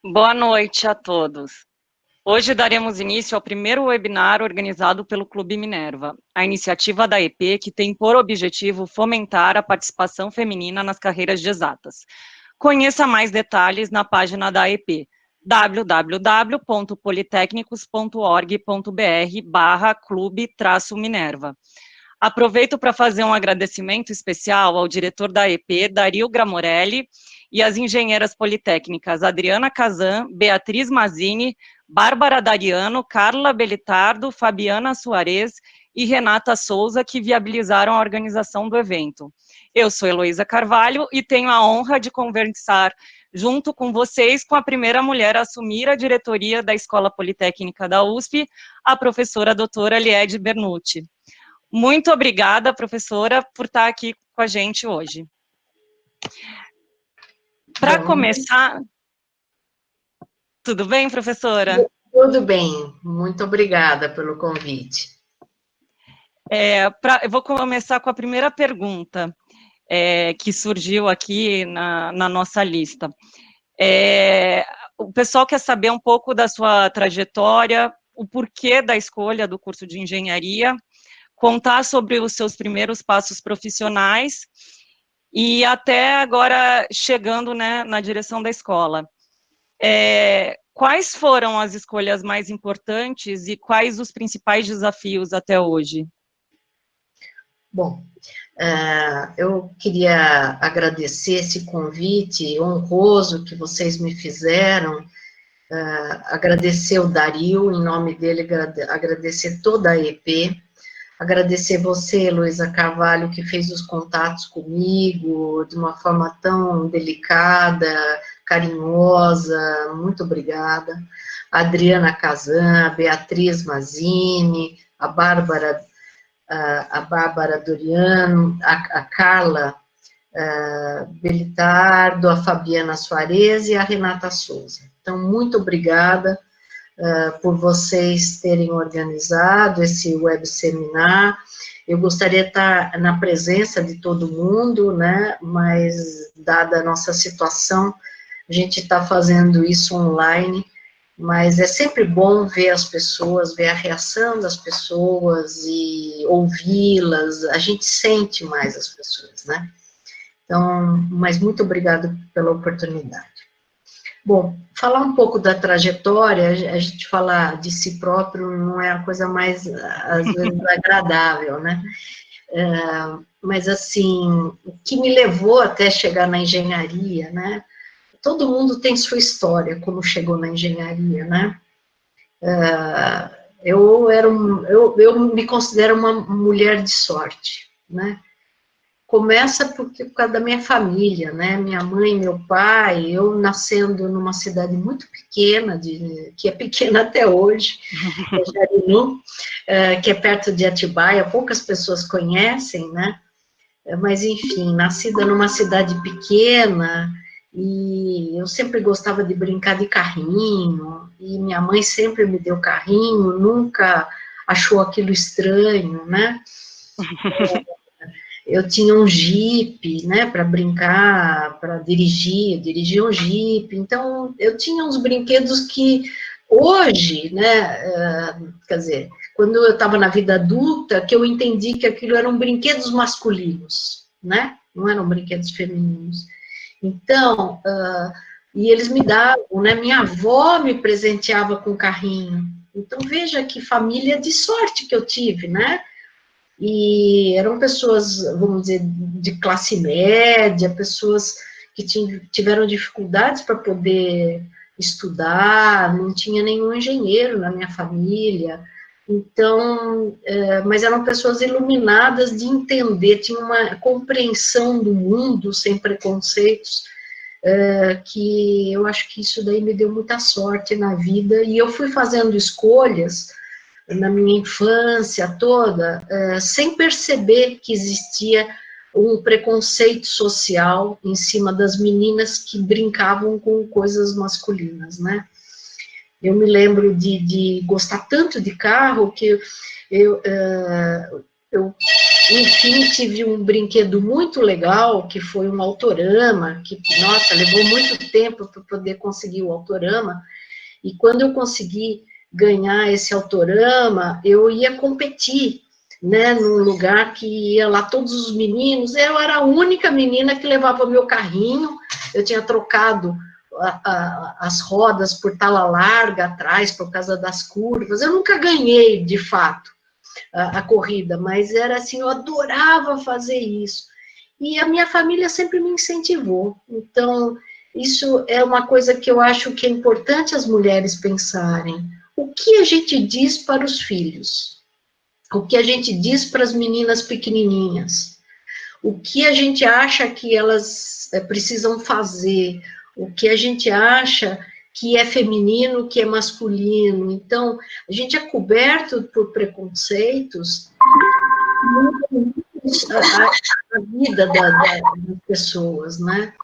Boa noite a todos. Hoje daremos início ao primeiro webinar organizado pelo Clube Minerva, a iniciativa da EP que tem por objetivo fomentar a participação feminina nas carreiras de exatas. Conheça mais detalhes na página da EP, www.politecnicos.org.br/clube-minerva. Aproveito para fazer um agradecimento especial ao diretor da EP, Dario Gramorelli, e às engenheiras politécnicas Adriana Kazan, Beatriz Mazzini, Bárbara Dariano, Carla Belitardo, Fabiana Soares e Renata Souza, que viabilizaram a organização do evento. Eu sou Heloísa Carvalho e tenho a honra de conversar junto com vocês com a primeira mulher a assumir a diretoria da Escola Politécnica da USP, a professora doutora Liede Bernucci. Muito obrigada, professora, por estar aqui com a gente hoje. Para começar... Tudo bem, professora? Tudo bem, muito obrigada pelo convite. Eu vou começar com a primeira pergunta que surgiu aqui na nossa lista. O pessoal quer saber um pouco da sua trajetória, o porquê da escolha do curso de engenharia, contar sobre os seus primeiros passos profissionais e até agora chegando, né, na direção da escola. Quais foram as escolhas mais importantes e quais os principais desafios até hoje? Bom, eu queria agradecer esse convite honroso que vocês me fizeram, agradecer o Dario, em nome dele, agradecer toda a EP, agradecer você, Heloísa Carvalho, que fez os contatos comigo de uma forma tão delicada, carinhosa, muito obrigada. A Adriana Kazan, a Beatriz Mazzini, a Bárbara Doriano, a Carla Belitardo, a Fabiana Soares e a Renata Souza. Então, muito obrigada por vocês terem organizado esse web seminar. Eu gostaria de estar na presença de todo mundo, né, mas, dada a nossa situação, a gente está fazendo isso online, mas é sempre bom ver as pessoas, ver a reação das pessoas e ouvi-las, a gente sente mais as pessoas, né? Então, mas muito obrigada pela oportunidade. Bom, falar um pouco da trajetória, a gente falar de si próprio não é a coisa mais, às vezes, agradável, né? Mas, assim, o que me levou até chegar na engenharia, né? Todo mundo tem sua história, como chegou na engenharia, né? Eu me considero uma mulher de sorte, né? Começa por causa da minha família, né? Minha mãe, meu pai, eu nascendo numa cidade muito pequena, que é pequena até hoje, Jarinu, que é perto de Atibaia, poucas pessoas conhecem, né? Mas, enfim, nascida numa cidade pequena, e eu sempre gostava de brincar de carrinho, e minha mãe sempre me deu carrinho, nunca achou aquilo estranho, né? Eu tinha um Jeep, né, para brincar, para dirigir, eu dirigia um Jeep, então eu tinha uns brinquedos que hoje, né, quer dizer, quando eu estava na vida adulta, que eu entendi que aquilo eram brinquedos masculinos, né, não eram brinquedos femininos. Então, e eles me davam, né, minha avó me presenteava com carrinho, então veja que família de sorte que eu tive, né, e eram pessoas, vamos dizer, de classe média, pessoas que tiveram dificuldades para poder estudar, não tinha nenhum engenheiro na minha família, então, mas eram pessoas iluminadas de entender, tinha uma compreensão do mundo sem preconceitos, que eu acho que isso daí me deu muita sorte na vida, e eu fui fazendo escolhas na minha infância toda, sem perceber que existia um preconceito social em cima das meninas que brincavam com coisas masculinas, né? Eu me lembro de gostar tanto de carro que eu, enfim, tive um brinquedo muito legal, que foi um autorama, que, nossa, levou muito tempo para poder conseguir o autorama, e quando eu consegui ganhar esse autorama, eu ia competir, né, num lugar que ia lá todos os meninos, eu era a única menina que levava meu carrinho, eu tinha trocado as rodas por tala larga atrás, por causa das curvas, eu nunca ganhei, de fato, a corrida, mas era assim, eu adorava fazer isso. E a minha família sempre me incentivou. Então, isso é uma coisa que eu acho que é importante as mulheres pensarem. O que a gente diz para os filhos? O que a gente diz para as meninas pequenininhas? O que a gente acha que elas precisam fazer? O que a gente acha que é feminino, que é masculino? Então, a gente é coberto por preconceitos a vida das pessoas, né?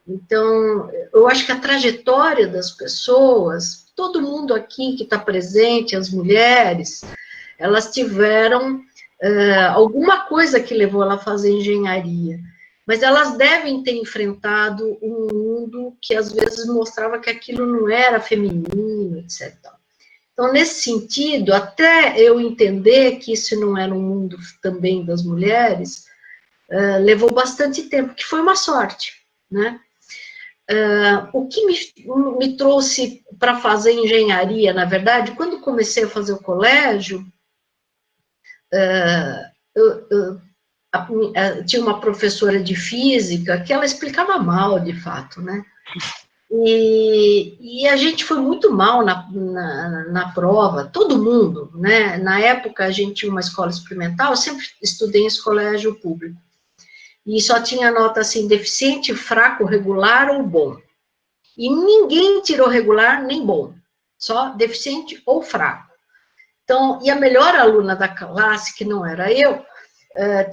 Então, eu acho que a trajetória das pessoas, todo mundo aqui que está presente, as mulheres, elas tiveram alguma coisa que levou ela a fazer engenharia, mas elas devem ter enfrentado um mundo que às vezes mostrava que aquilo não era feminino, etc. Então, nesse sentido, até eu entender que isso não era um mundo também das mulheres, levou bastante tempo, que foi uma sorte, né? O que me trouxe para fazer engenharia, na verdade, quando comecei a fazer o colégio, tinha uma professora de física que ela explicava mal, de fato, né? E a gente foi muito mal na prova, todo mundo, né? Na época, a gente tinha uma escola experimental, eu sempre estudei em colégio público, e só tinha nota assim, deficiente, fraco, regular ou bom. E ninguém tirou regular nem bom, só deficiente ou fraco. Então, e a melhor aluna da classe, que não era eu,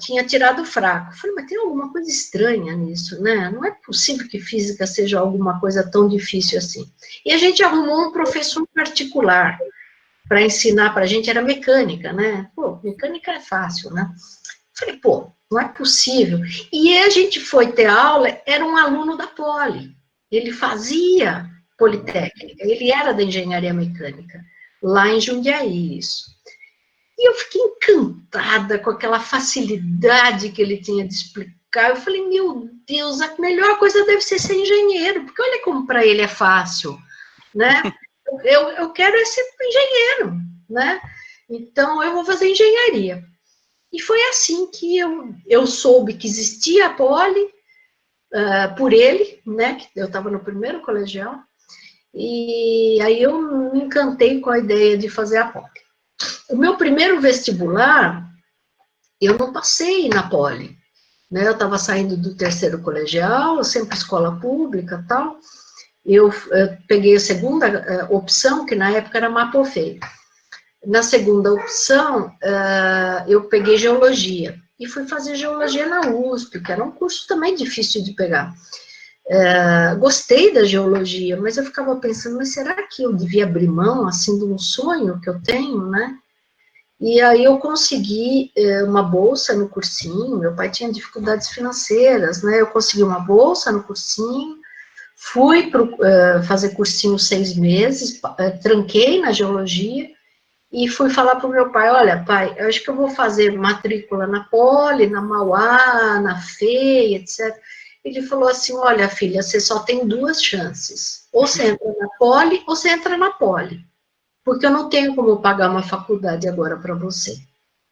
tinha tirado fraco. Eu falei, mas tem alguma coisa estranha nisso, né? Não é possível que física seja alguma coisa tão difícil assim. E a gente arrumou um professor particular para ensinar para a gente, era mecânica, né? Pô, mecânica é fácil, né? Eu falei, pô, não é possível. E a gente foi ter aula, era um aluno da Poli. Ele fazia Politécnica, ele era da engenharia mecânica, lá em Jundiaí, isso. E eu fiquei encantada com aquela facilidade que ele tinha de explicar. Eu falei, meu Deus, a melhor coisa deve ser engenheiro, porque olha como para ele é fácil, né? Eu quero ser engenheiro, né? Então, eu vou fazer engenharia. E foi assim que eu soube que existia a Poli, por ele, né? Eu estava no primeiro colegial, e aí eu me encantei com a ideia de fazer a Poli. O meu primeiro vestibular, eu não passei na Poli, né? Eu estava saindo do terceiro colegial, sempre escola pública e tal. Eu peguei a segunda opção, que na época era Mapofei. Na segunda opção, eu peguei geologia. E fui fazer geologia na USP, que era um curso também difícil de pegar. Gostei da geologia, mas eu ficava pensando, mas será que eu devia abrir mão, assim, de um sonho que eu tenho, né? E aí eu consegui uma bolsa no cursinho, meu pai tinha dificuldades financeiras, né? Eu consegui uma bolsa no cursinho, fui fazer cursinho 6 meses, tranquei na geologia, e fui falar para o meu pai, olha, pai, eu acho que eu vou fazer matrícula na Poli, na Mauá, na FEI, etc. Ele falou assim, olha, filha, você só tem 2 chances, ou você entra na Poli, ou você entra na Poli, porque eu não tenho como pagar uma faculdade agora para você.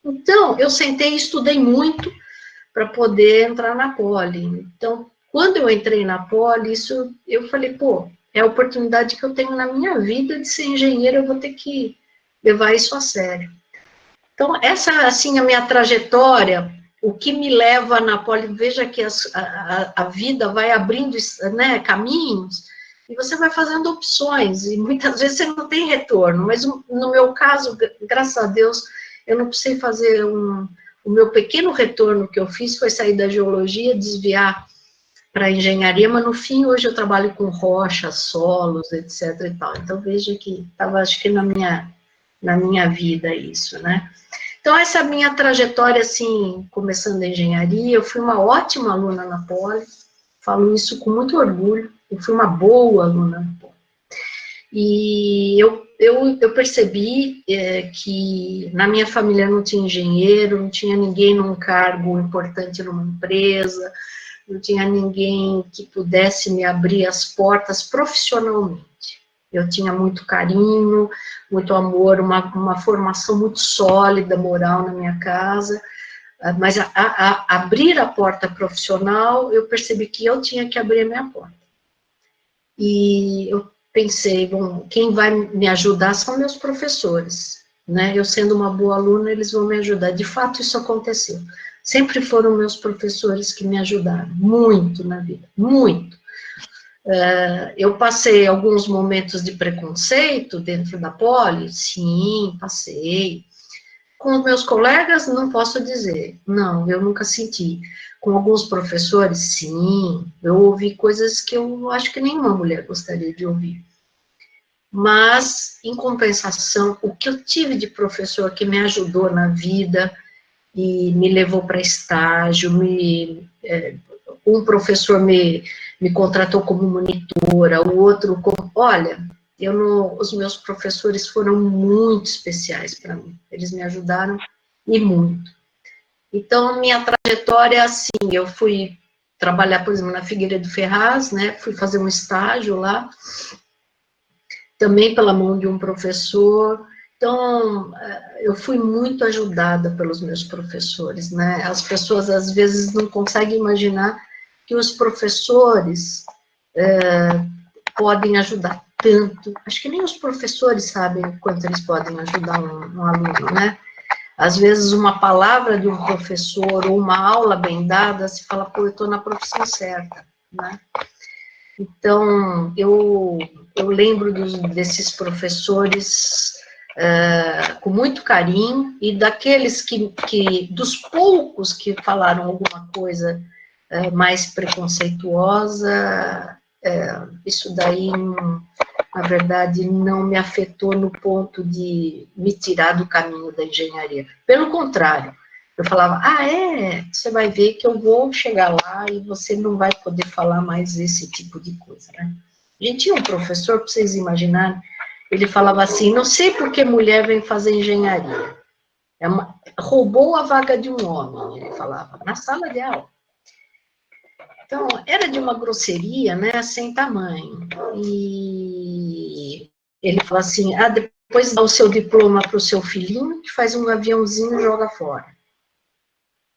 Então, eu sentei e estudei muito para poder entrar na Poli. Então, quando eu entrei na Poli, eu falei, pô, é a oportunidade que eu tenho na minha vida de ser engenheira, eu vou ter que levar isso a sério. Então, essa, assim, a minha trajetória, o que me leva na Poli, veja que a vida vai abrindo, né, caminhos, e você vai fazendo opções, e muitas vezes você não tem retorno, mas no meu caso, graças a Deus, eu não precisei fazer o meu pequeno retorno que eu fiz foi sair da geologia, desviar para a engenharia, mas no fim, hoje eu trabalho com rochas, solos, etc. e tal. Então, veja que estava, acho que na minha vida isso, né? Então, essa é a minha trajetória, assim, começando a engenharia. Eu fui uma ótima aluna na Poli, falo isso com muito orgulho, eu fui uma boa aluna na Poli. E eu percebi que na minha família não tinha engenheiro, não tinha ninguém num cargo importante numa empresa, não tinha ninguém que pudesse me abrir as portas profissionalmente. Eu tinha muito carinho, muito amor, uma formação muito sólida, moral na minha casa, mas abrir a porta profissional, eu percebi que eu tinha que abrir a minha porta. E eu pensei, bom, quem vai me ajudar são meus professores, né? Eu sendo uma boa aluna, eles vão me ajudar. De fato, isso aconteceu. Sempre foram meus professores que me ajudaram, muito na vida, muito. Eu passei alguns momentos de preconceito dentro da Poli? Sim, passei. Com os meus colegas, não posso dizer, não, eu nunca senti. Com alguns professores, sim, eu ouvi coisas que eu acho que nenhuma mulher gostaria de ouvir. Mas, em compensação, o que eu tive de professor que me ajudou na vida e me levou para estágio, um professor me contratou como monitora, o outro como... Olha, os meus professores foram muito especiais para mim, eles me ajudaram e muito. Então, minha trajetória é assim, eu fui trabalhar, por exemplo, na Figueiredo Ferraz, né, fui fazer um estágio lá, também pela mão de um professor. Então, eu fui muito ajudada pelos meus professores, né? As pessoas, às vezes, não conseguem imaginar que os professores podem ajudar tanto. Acho que nem os professores sabem o quanto eles podem ajudar um aluno, né? Às vezes, uma palavra de um professor ou uma aula bem dada, se fala, pô, eu estou na profissão certa, né? Então, eu lembro desses professores com muito carinho, e daqueles dos poucos que falaram alguma coisa mais preconceituosa, isso daí, na verdade, não me afetou no ponto de me tirar do caminho da engenharia. Pelo contrário, eu falava, você vai ver que eu vou chegar lá e você não vai poder falar mais esse tipo de coisa, né? A gente tinha um professor, para vocês imaginarem, ele falava assim, não sei por que mulher vem fazer engenharia. Roubou a vaga de um homem, ele falava, na sala de aula. Então, era de uma grosseria, né, sem tamanho. E ele falou assim, depois dá o seu diploma para o seu filhinho, que faz um aviãozinho e joga fora.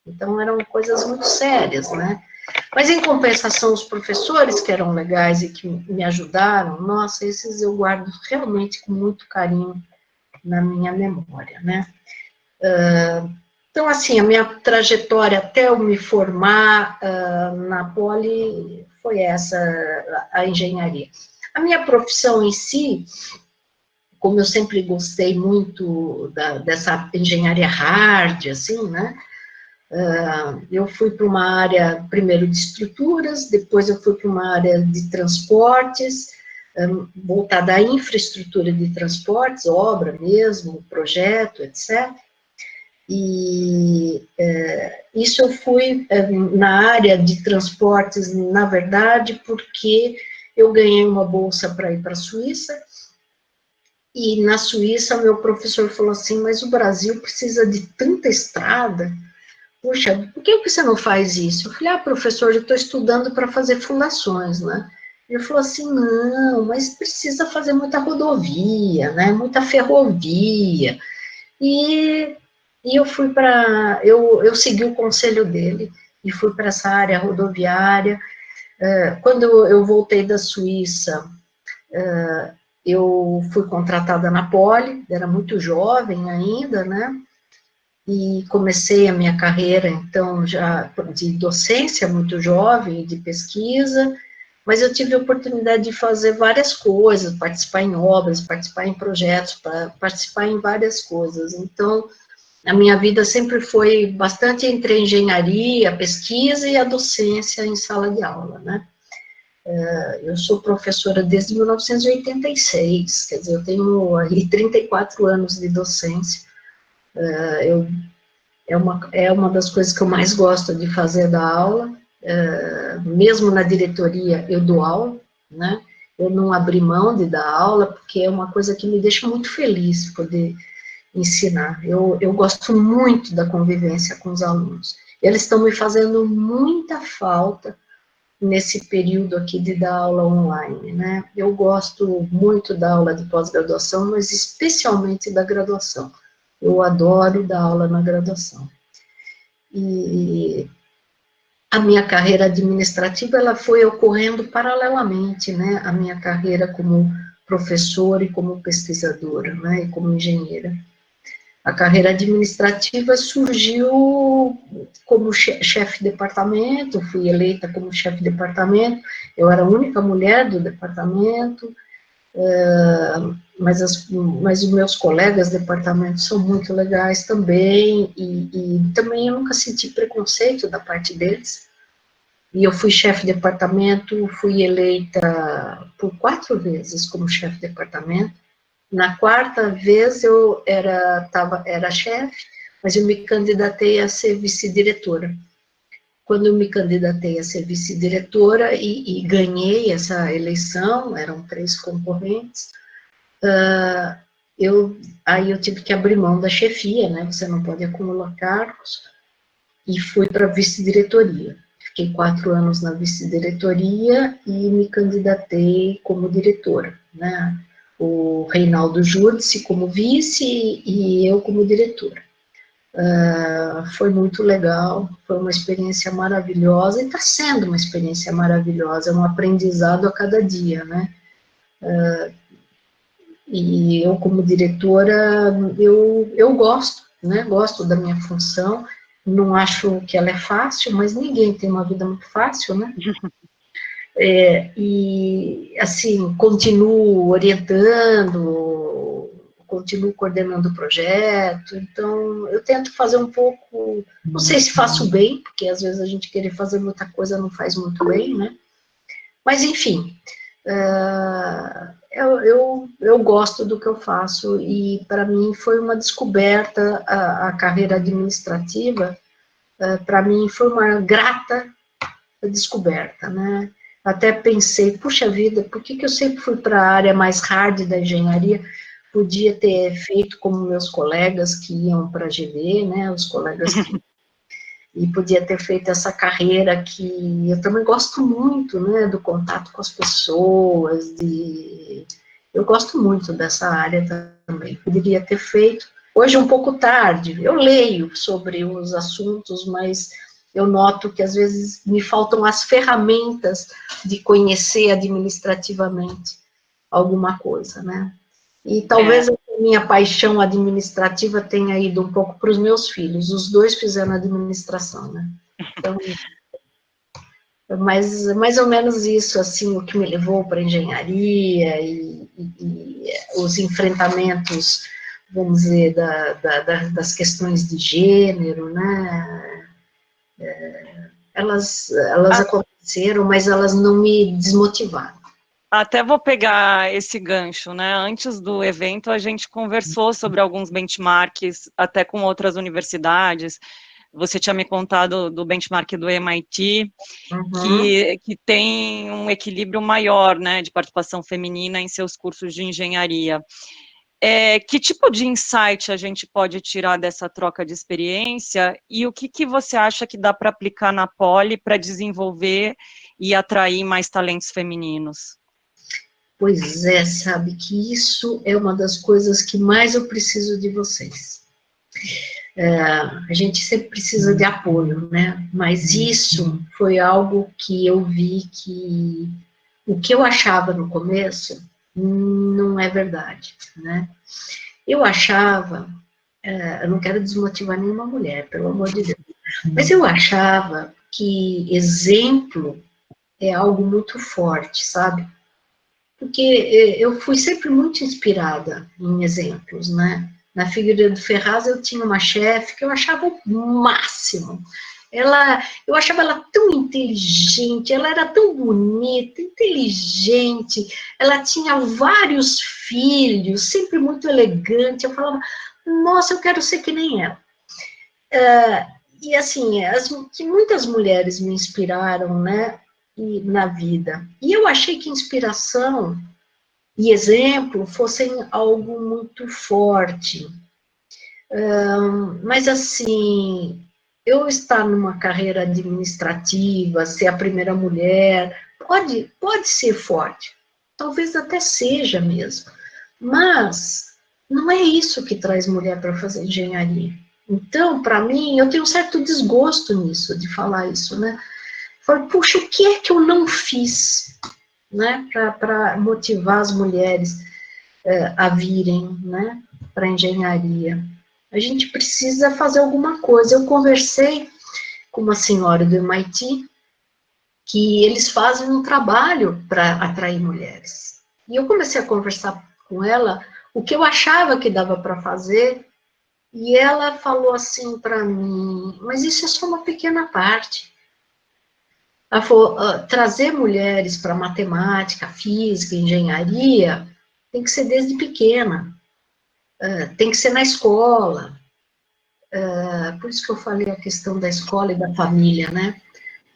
Então, eram coisas muito sérias, né? Mas, em compensação, os professores que eram legais e que me ajudaram, nossa, esses eu guardo realmente com muito carinho na minha memória, né? Então, assim, a minha trajetória até eu me formar na Poli foi essa, a engenharia. A minha profissão em si, como eu sempre gostei muito dessa engenharia hard, assim, né? Eu fui para uma área, primeiro, de estruturas, depois eu fui para uma área de transportes, voltada à infraestrutura de transportes, obra mesmo, projeto, etc. E isso eu fui na área de transportes, na verdade, porque eu ganhei uma bolsa para ir para a Suíça, e na Suíça meu professor falou assim, mas o Brasil precisa de tanta estrada, puxa, por que você não faz isso? Eu falei, professor, eu estou estudando para fazer fundações, né? Ele falou assim, não, mas precisa fazer muita rodovia, né, muita ferrovia, e eu fui eu segui o conselho dele, e fui para essa área rodoviária. Quando eu voltei da Suíça, eu fui contratada na Poli, era muito jovem ainda, né, e comecei a minha carreira, então, já de docência, muito jovem, de pesquisa, mas eu tive a oportunidade de fazer várias coisas, participar em obras, participar em projetos, participar em várias coisas. Então, a minha vida sempre foi bastante entre a engenharia, a pesquisa e a docência em sala de aula, né? Eu sou professora desde 1986, quer dizer, eu tenho aí 34 anos de docência, Eu, é uma das coisas que eu mais gosto de fazer da aula, mesmo na diretoria eu dou aula, né? Eu não abri mão de dar aula, porque é uma coisa que me deixa muito feliz poder ensinar. Eu gosto muito da convivência com os alunos. Eles estão me fazendo muita falta nesse período aqui de dar aula online, né? Eu gosto muito da aula de pós-graduação, mas especialmente da graduação. Eu adoro dar aula na graduação. E a minha carreira administrativa, ela foi ocorrendo paralelamente, né? A minha carreira como professora e como pesquisadora, né? E como engenheira. A carreira administrativa surgiu como chefe de departamento, fui eleita como chefe de departamento, eu era a única mulher do departamento, mas os meus colegas de departamento são muito legais também, e também eu nunca senti preconceito da parte deles, e eu fui chefe de departamento, fui eleita por 4 vezes como chefe de departamento. Na quarta vez eu era chefe, mas eu me candidatei a ser vice-diretora. Quando eu me candidatei a ser vice-diretora e ganhei essa eleição, eram 3 concorrentes, aí eu tive que abrir mão da chefia, né? Você não pode acumular cargos, e fui para a vice-diretoria. Fiquei 4 anos na vice-diretoria e me candidatei como diretora, né? O Reinaldo Júdice como vice e eu como diretora. Foi muito legal, foi uma experiência maravilhosa, e está sendo uma experiência maravilhosa, é um aprendizado a cada dia, né? E eu, como diretora, eu gosto, né? Gosto da minha função, não acho que ela é fácil, mas ninguém tem uma vida muito fácil, né? E, assim, continuo orientando, continuo coordenando o projeto, então eu tento fazer um pouco, não sei se faço bem, porque às vezes a gente querer fazer muita coisa não faz muito bem, né? Mas, enfim, eu gosto do que eu faço, e para mim foi uma descoberta, a carreira administrativa, para mim foi uma grata descoberta, né? Até pensei, puxa vida, por que eu sempre fui para a área mais hard da engenharia? Podia ter feito como meus colegas que iam para a GV, né? Os colegas que e podia ter feito essa carreira que eu também gosto muito, né, do contato com as pessoas, eu gosto muito dessa área também, poderia ter feito, hoje é um pouco tarde, eu leio sobre os assuntos, mas eu noto que às vezes me faltam as ferramentas de conhecer administrativamente alguma coisa, né, e talvez a minha paixão administrativa tenha ido um pouco para os meus filhos. Os 2 fizeram administração, né? Então, mais ou menos isso, assim, o que me levou para a engenharia e os enfrentamentos, vamos dizer, das questões de gênero, né? Elas aconteceram, mas elas não me desmotivaram. Até vou pegar esse gancho, né? Antes do evento, a gente conversou sobre alguns benchmarks, até com outras universidades. Você tinha me contado do benchmark do MIT, que tem um equilíbrio maior, né, de participação feminina em seus cursos de engenharia. Que tipo de insight a gente pode tirar dessa troca de experiência, e o que você acha que dá para aplicar na Poli para desenvolver e atrair mais talentos femininos? Pois é, sabe que isso é uma das coisas que mais eu preciso de vocês. A gente sempre precisa de apoio, né? Mas isso foi algo que eu vi que o que eu achava no começo não é verdade, né? Eu achava, eu não quero desmotivar nenhuma mulher, pelo amor de Deus, mas eu achava que exemplo é algo muito forte, sabe? Porque eu fui sempre muito inspirada em exemplos, né? Na Figueiredo Ferraz eu tinha uma chefe que eu achava o máximo. Eu achava ela tão inteligente, ela era tão bonita, inteligente, ela tinha vários filhos, sempre muito elegante. Eu falava, nossa, eu quero ser que nem ela. E assim, que muitas mulheres me inspiraram, né, na vida. E eu achei que inspiração e exemplo fossem algo muito forte. Mas assim, eu estar numa carreira administrativa, ser a primeira mulher, pode ser forte. Talvez até seja mesmo. Mas não é isso que traz mulher para fazer engenharia. Então, para mim, eu tenho um certo desgosto nisso, de falar isso, né? Falei, puxa, o que é que eu não fiz, né, para motivar as mulheres a virem, né, para a engenharia? A gente precisa fazer alguma coisa. Eu conversei com uma senhora do MIT, que eles fazem um trabalho para atrair mulheres. E eu comecei a conversar com ela o que eu achava que dava para fazer, e ela falou assim para mim, mas isso é só uma pequena parte. Ela falou, trazer mulheres para matemática, física, engenharia, tem que ser desde pequena, tem que ser na escola. Por isso que eu falei a questão da escola e da família, né?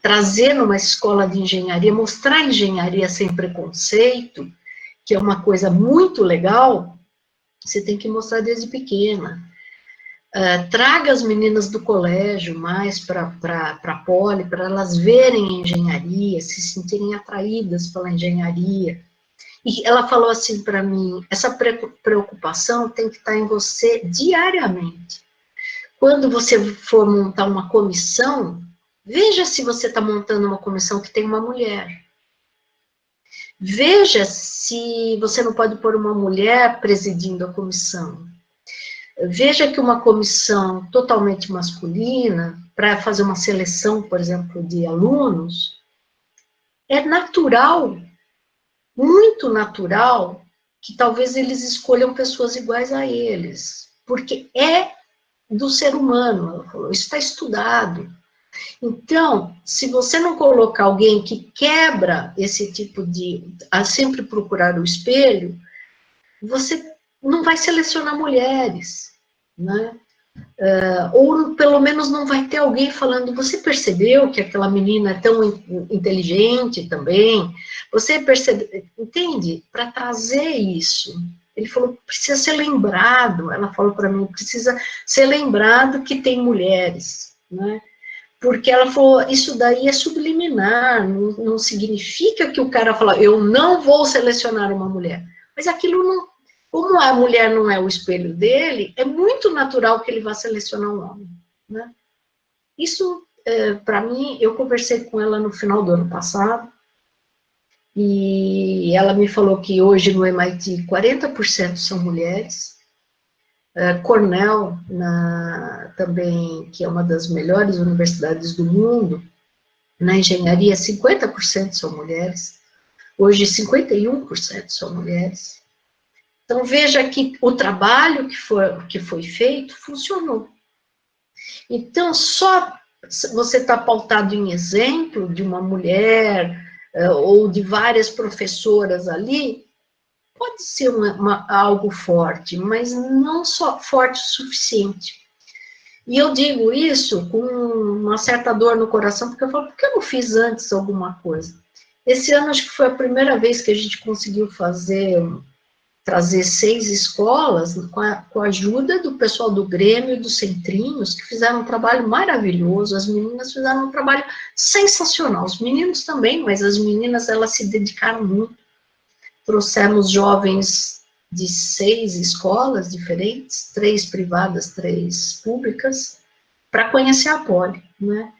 Trazer numa escola de engenharia, mostrar a engenharia sem preconceito, que é uma coisa muito legal, você tem que mostrar desde pequena. Traga as meninas do colégio mais para a Poli, para elas verem a engenharia, se sentirem atraídas pela engenharia. E ela falou assim para mim, essa preocupação tem que estar em você diariamente. Quando você for montar uma comissão, veja se você está montando uma comissão que tem uma mulher. Veja se você não pode pôr uma mulher presidindo a comissão. Veja que uma comissão totalmente masculina, para fazer uma seleção, por exemplo, de alunos, é natural, muito natural, que talvez eles escolham pessoas iguais a eles, porque é do ser humano, ela falou, isso está estudado. Então, se você não colocar alguém que quebra esse tipo a sempre procurar o espelho, você não vai selecionar mulheres, né? Ou pelo menos não vai ter alguém falando, você percebeu que aquela menina é tão inteligente também? Você percebe, entende? Para trazer isso. Ele falou, precisa ser lembrado, ela falou para mim, precisa ser lembrado que tem mulheres, né? Porque ela falou, isso daí é subliminar, não significa que o cara fala, eu não vou selecionar uma mulher. Mas aquilo não, como a mulher não é o espelho dele, é muito natural que ele vá selecionar um homem, né? Isso, para mim, eu conversei com ela no final do ano passado, e ela me falou que hoje no MIT 40% são mulheres, Cornell, também, que é uma das melhores universidades do mundo, na engenharia 50% são mulheres, hoje 51% são mulheres. Então, veja que o trabalho que foi feito funcionou. Então, só você está pautado em exemplo de uma mulher ou de várias professoras ali, pode ser algo forte, mas não só forte o suficiente. E eu digo isso com uma certa dor no coração, porque eu falo, por que eu não fiz antes alguma coisa? Esse ano, acho que foi a primeira vez que a gente conseguiu trazer 6 escolas com a ajuda do pessoal do Grêmio e dos Centrinhos, que fizeram um trabalho maravilhoso. As meninas fizeram um trabalho sensacional. Os meninos também, mas as meninas, elas se dedicaram muito. Trouxemos jovens de 6 escolas diferentes, 3 privadas, 3 públicas, para conhecer a Poli, né?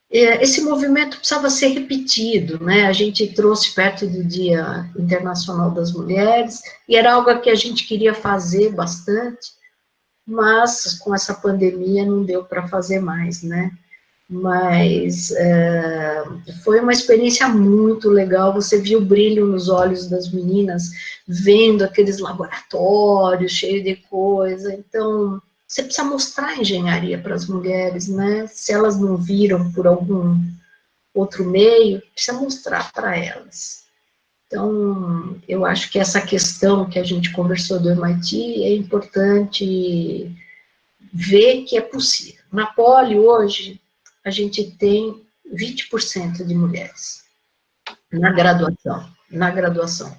Esse movimento precisava ser repetido, né? A gente trouxe perto do Dia Internacional das Mulheres, e era algo que a gente queria fazer bastante, mas com essa pandemia não deu para fazer mais, né? Mas foi uma experiência muito legal, você viu o brilho nos olhos das meninas, vendo aqueles laboratórios cheios de coisa. Então, você precisa mostrar a engenharia para as mulheres, né? Se elas não viram por algum outro meio, precisa mostrar para elas. Então, eu acho que essa questão que a gente conversou do MIT é importante ver que é possível. Na Poli, hoje, a gente tem 20% de mulheres na graduação.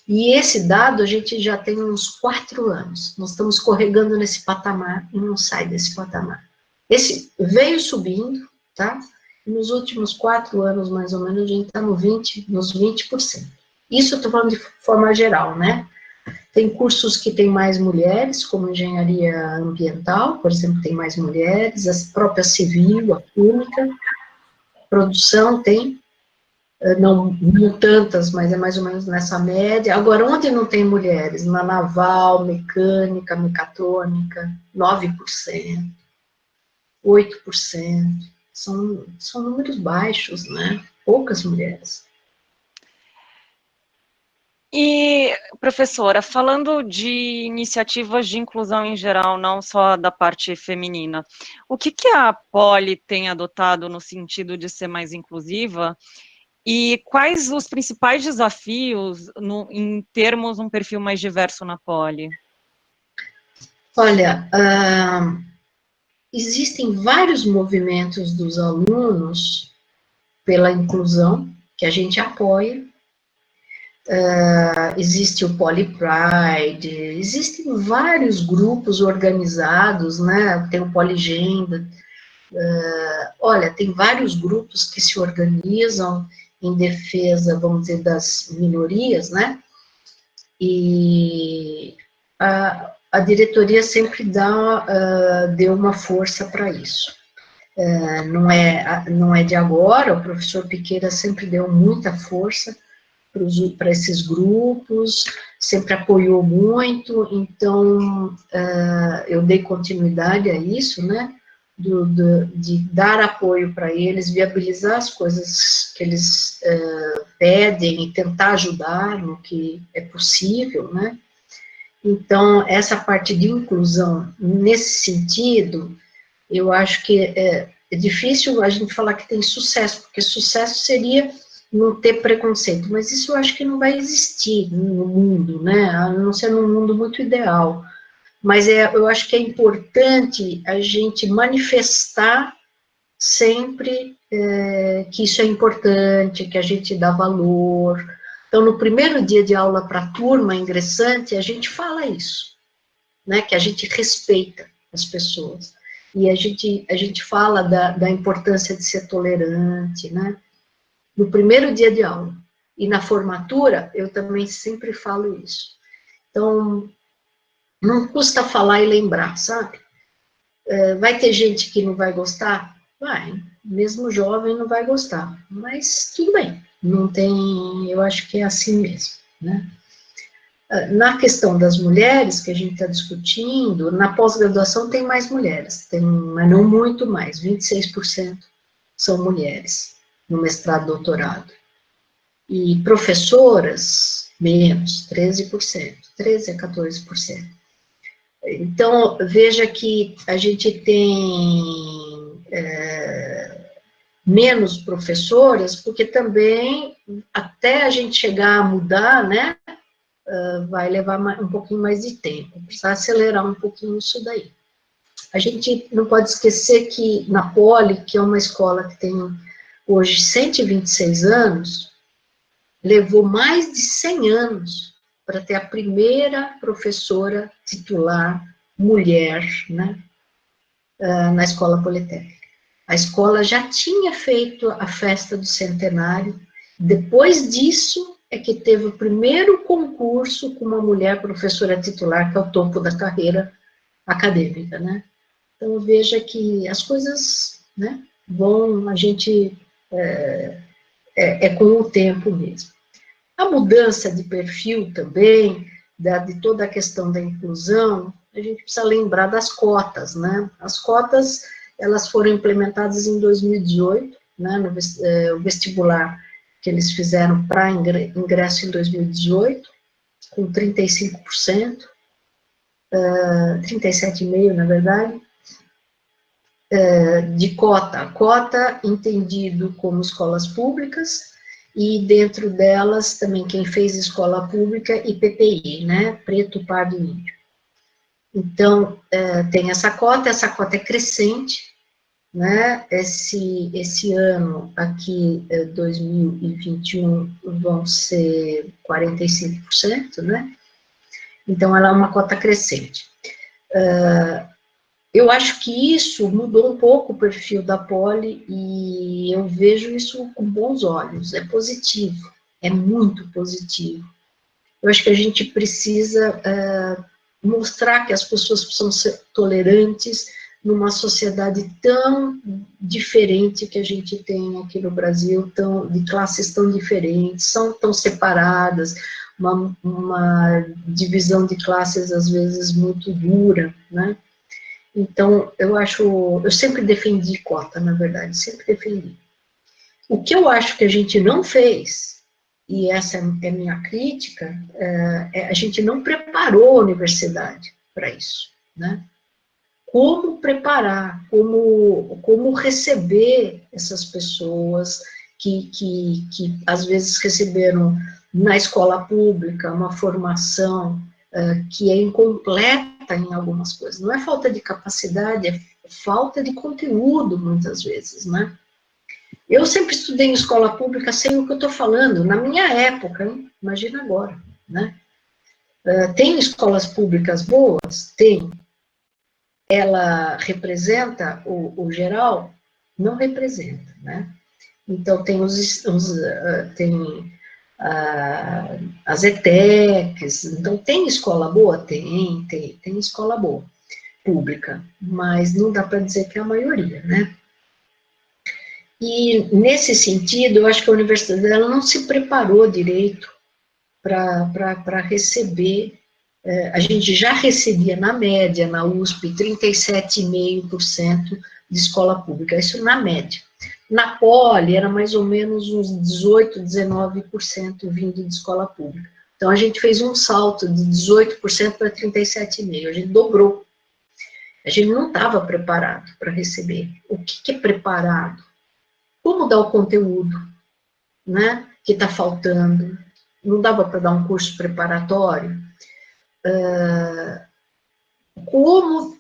E esse dado a gente já tem uns 4 anos. Nós estamos escorregando nesse patamar e não sai desse patamar. Esse veio subindo, tá? E nos últimos 4 anos, mais ou menos, a gente está nos 20%. Isso eu estou falando de forma geral, né? Tem cursos que tem mais mulheres, como engenharia ambiental, por exemplo, tem mais mulheres, a própria civil, a química, produção tem, não tantas, mas é mais ou menos nessa média. Agora, onde não tem mulheres? Na naval, mecânica, mecatrônica, 9%, 8%, são números baixos, né? Poucas mulheres. E, professora, falando de iniciativas de inclusão em geral, não só da parte feminina, o que a Poli tem adotado no sentido de ser mais inclusiva e quais os principais desafios em termos um perfil mais diverso na Poli? Olha, existem vários movimentos dos alunos pela inclusão, que a gente apoia. Existe o Poly Pride, existem vários grupos organizados, né? Tem o Poligenda. Olha, tem vários grupos que se organizam em defesa, vamos dizer, das minorias, né? E a diretoria sempre deu uma força para isso. Não é de agora, o professor Piqueira sempre deu muita força para esses grupos, sempre apoiou muito, então eu dei continuidade a isso, né, de dar apoio para eles, viabilizar as coisas que eles pedem e tentar ajudar no que é possível, né. Então, essa parte de inclusão, nesse sentido, eu acho que é difícil a gente falar que tem sucesso, porque sucesso seria não ter preconceito, mas isso eu acho que não vai existir no mundo, né, a não ser num mundo muito ideal, mas eu acho que é importante a gente manifestar sempre que isso é importante, que a gente dá valor. Então, no primeiro dia de aula para a turma ingressante, a gente fala isso, né, que a gente respeita as pessoas, e a gente fala da importância de ser tolerante, né, no primeiro dia de aula. E na formatura, eu também sempre falo isso. Então, não custa falar e lembrar, sabe? Vai ter gente que não vai gostar? Vai. Mesmo jovem não vai gostar. Mas tudo bem. Não tem... Eu acho que é assim mesmo, né? Na questão das mulheres, que a gente está discutindo, na pós-graduação tem mais mulheres, mas não muito mais, 26% são mulheres no mestrado e doutorado. E professoras, menos, 13%, 13% a 14%. Então, veja que a gente tem menos professoras, porque também, até a gente chegar a mudar, né, vai levar um pouquinho mais de tempo, precisa acelerar um pouquinho isso daí. A gente não pode esquecer que na Poli, que é uma escola que tem hoje 126 anos, levou mais de 100 anos para ter a primeira professora titular mulher, né, na Escola Politécnica. A escola já tinha feito a festa do centenário, depois disso é que teve o primeiro concurso com uma mulher professora titular, que é o topo da carreira acadêmica, né. Então, veja que as coisas, né, vão, a gente, com o tempo mesmo. A mudança de perfil também, de toda a questão da inclusão, a gente precisa lembrar das cotas, né? As cotas, elas foram implementadas em 2018, né, o vestibular que eles fizeram para ingresso em 2018, com 35%, 37,5%, na verdade, de cota. Cota entendido como escolas públicas, e dentro delas também quem fez escola pública e PPI, né, preto, pardo e índio. Então, tem essa cota é crescente, né, esse ano aqui, 2021, vão ser 45%, né, então ela é uma cota crescente. Eu acho que isso mudou um pouco o perfil da Poli e eu vejo isso com bons olhos, é positivo, é muito positivo. Eu acho que a gente precisa mostrar que as pessoas precisam ser tolerantes numa sociedade tão diferente que a gente tem aqui no Brasil, de classes tão diferentes, são tão separadas, uma divisão de classes às vezes muito dura, né? Então, eu sempre defendi cota, na verdade, sempre defendi. O que eu acho que a gente não fez, e essa é minha crítica, a gente não preparou a universidade para isso, né? Como preparar, como receber essas pessoas que às vezes receberam na escola pública uma formação que é incompleta em algumas coisas. Não é falta de capacidade, é falta de conteúdo, muitas vezes, né? Eu sempre estudei em escola pública, sei o que eu estou falando, na minha época, hein? Imagina agora, né? Tem escolas públicas boas? Tem. Ela representa o geral? Não representa, né? Então, tem tem as ETECs, então tem escola boa? Tem escola boa, pública, mas não dá para dizer que é a maioria, né? E, nesse sentido, eu acho que a universidade ela não se preparou direito para receber. A gente já recebia, na média, na USP, 37,5% de escola pública, isso na média. Na Poli, era mais ou menos uns 18%, 19% vindo de escola pública. Então, a gente fez um salto de 18% para 37,5%, a gente dobrou. A gente não estava preparado para receber. O que é preparado? Como dar o conteúdo, né, que está faltando? Não dava para dar um curso preparatório? Como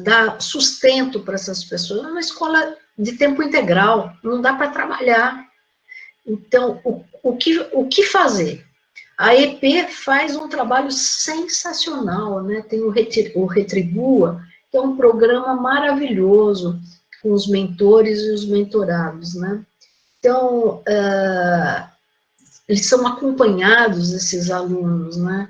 dar sustento para essas pessoas? É uma escola de tempo integral, não dá para trabalhar. Então, o que fazer? A EP faz um trabalho sensacional, né? Tem o Retribua, que é um programa maravilhoso, com os mentores e os mentorados, né? Então, eles são acompanhados, esses alunos, né?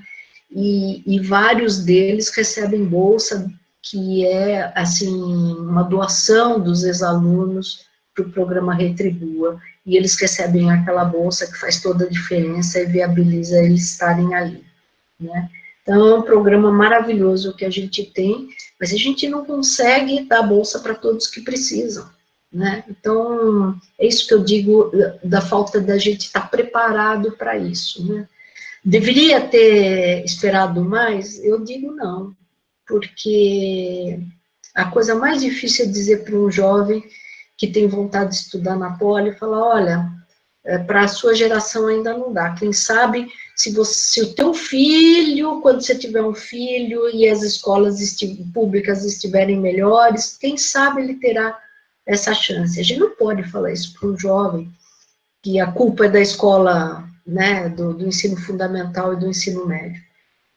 E vários deles recebem bolsa, que é, assim, uma doação dos ex-alunos para o programa Retribua, e eles recebem aquela bolsa que faz toda a diferença e viabiliza eles estarem ali, né? Então, é um programa maravilhoso que a gente tem, mas a gente não consegue dar bolsa para todos que precisam, né? Então, é isso que eu digo da falta da gente estar preparado para isso, né? Deveria ter esperado mais? Eu digo não, porque a coisa mais difícil é dizer para um jovem que tem vontade de estudar na Poli, falar, olha, para a sua geração ainda não dá, quem sabe se o teu filho, quando você tiver um filho e as escolas públicas estiverem melhores, quem sabe ele terá essa chance. A gente não pode falar isso para um jovem, que a culpa é da escola, né, do ensino fundamental e do ensino médio.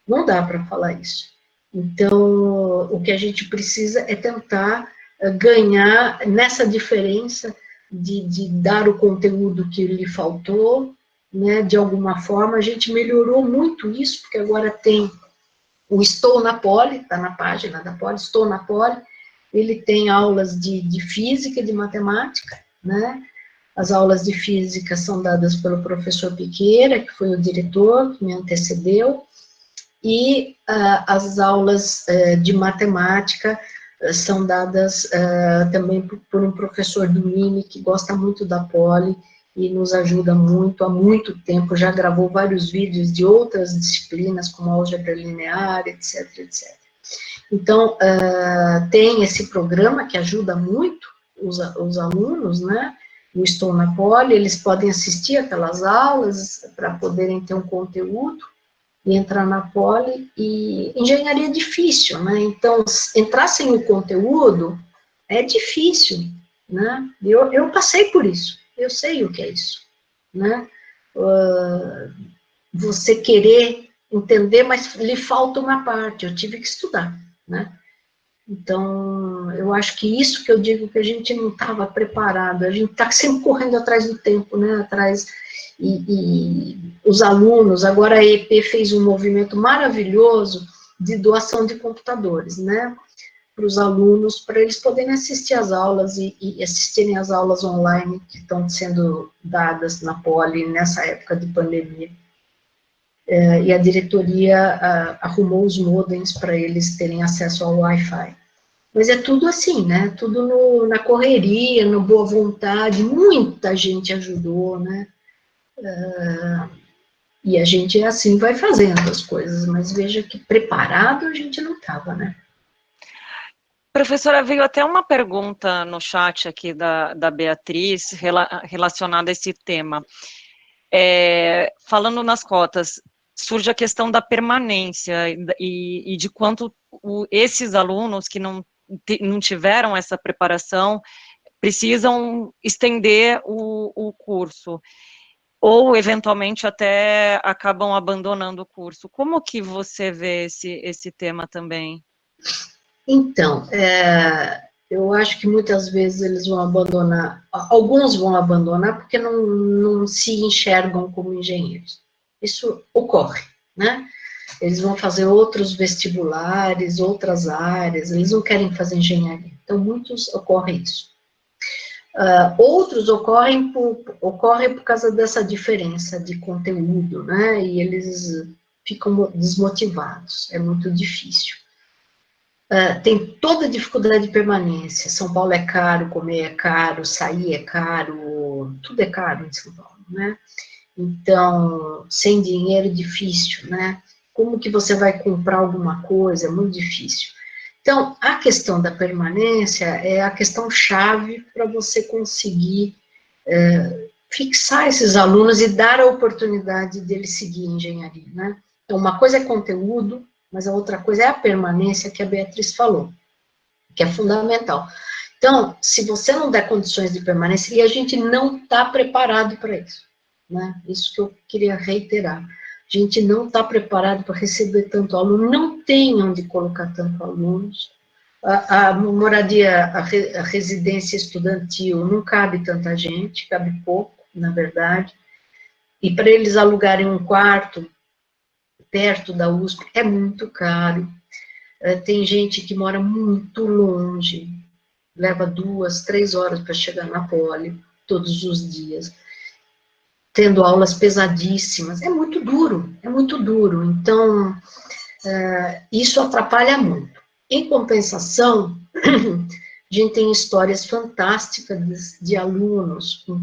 Não dá para falar isso. Então, o que a gente precisa é tentar ganhar nessa diferença de dar o conteúdo que lhe faltou, né, de alguma forma. A gente melhorou muito isso, porque agora tem o Estou na Poli, está na página da Poli, Estou na Poli, ele tem aulas de física e de matemática, né? As aulas de física são dadas pelo professor Piqueira, que foi o diretor que me antecedeu, e as aulas de matemática são dadas também por um professor do MIME, que gosta muito da Poli e nos ajuda muito, há muito tempo, já gravou vários vídeos de outras disciplinas, como álgebra linear, etc, etc. Então, tem esse programa que ajuda muito os alunos, né? o Estou na Poli, eles podem assistir aquelas aulas para poderem ter um conteúdo e entrar na Poli, e engenharia é difícil, né? Então, entrar sem o conteúdo é difícil, né? Eu passei por isso, eu sei o que é isso, né? Você querer entender, mas lhe falta uma parte, eu tive que estudar, né? Então, eu acho que isso que eu digo que a gente não estava preparado, a gente está sempre correndo atrás do tempo, né? Atrás, e os alunos, agora a EP fez um movimento maravilhoso de doação de computadores, né? Para os alunos, para eles poderem assistir às aulas e assistirem às aulas online que estão sendo dadas na Poli nessa época de pandemia. E a diretoria arrumou os modems para eles terem acesso ao Wi-Fi. Mas é tudo assim, né? Tudo na correria, na boa vontade, muita gente ajudou, né? E a gente assim vai fazendo as coisas, mas veja que preparado a gente não estava, né? Professora, veio até uma pergunta no chat aqui da Beatriz relacionada a esse tema. Falando nas cotas, surge a questão da permanência e de quanto esses alunos que não tiveram essa preparação precisam estender o curso, ou eventualmente até acabam abandonando o curso. Como que você vê esse tema também? Então, eu acho que muitas vezes eles vão abandonar, alguns vão abandonar porque não se enxergam como engenheiros. Isso ocorre, né? Eles vão fazer outros vestibulares, outras áreas, eles não querem fazer engenharia. Então, muitos ocorre isso. Outros ocorrem por causa dessa diferença de conteúdo, né? E eles ficam desmotivados, é muito difícil. Tem toda a dificuldade de permanência. São Paulo é caro, comer é caro, sair é caro, tudo é caro em São Paulo, né? Então, sem dinheiro é difícil, né? Como que você vai comprar alguma coisa? É muito difícil. Então, a questão da permanência é a questão chave para você conseguir fixar esses alunos e dar a oportunidade deles seguir engenharia, né? Então, uma coisa é conteúdo, mas a outra coisa é a permanência que a Beatriz falou, que é fundamental. Então, se você não der condições de permanência, e a gente não está preparado para isso, né? Isso que eu queria reiterar. A gente não está preparado para receber tanto aluno, não tem onde colocar tanto alunos. A moradia, a residência estudantil, não cabe tanta gente, cabe pouco, na verdade. E para eles alugarem um quarto perto da USP é muito caro. Tem gente que mora muito longe, leva 2, 3 horas para chegar na Poli, todos os dias, tendo aulas pesadíssimas. É muito duro, é muito duro. Então, isso atrapalha muito. Em compensação, a gente tem histórias fantásticas de alunos com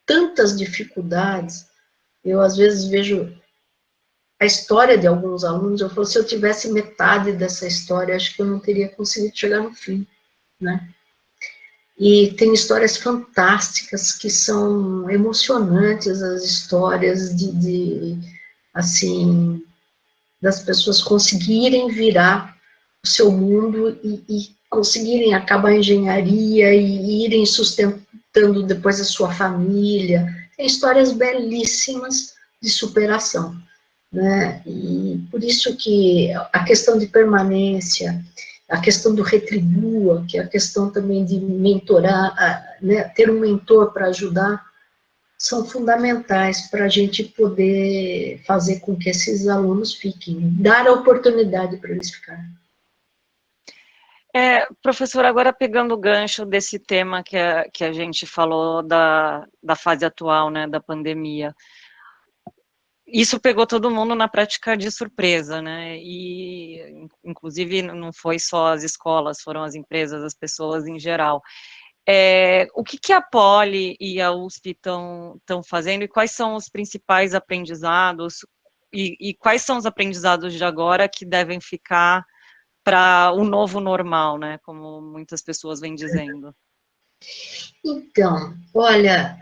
tantas dificuldades. Eu, às vezes, vejo a história de alguns alunos, eu falo, se eu tivesse metade dessa história, acho que eu não teria conseguido chegar no fim, né? E tem histórias fantásticas que são emocionantes, as histórias assim, das pessoas conseguirem virar o seu mundo e conseguirem acabar a engenharia e irem sustentando depois a sua família. Tem histórias belíssimas de superação, né? E por isso que a questão de permanência, a questão do retribua, que é a questão também de mentorar, né, ter um mentor para ajudar, são fundamentais para a gente poder fazer com que esses alunos fiquem, dar a oportunidade para eles ficarem. Professor, agora pegando o gancho desse tema que a gente falou da fase atual, né, da pandemia, isso pegou todo mundo na prática de surpresa, né, e inclusive não foi só as escolas, foram as empresas, as pessoas em geral. O que a Poli e a USP estão fazendo e quais são os principais aprendizados e quais são os aprendizados de agora que devem ficar para o novo normal, né, como muitas pessoas vêm dizendo? Então, olha,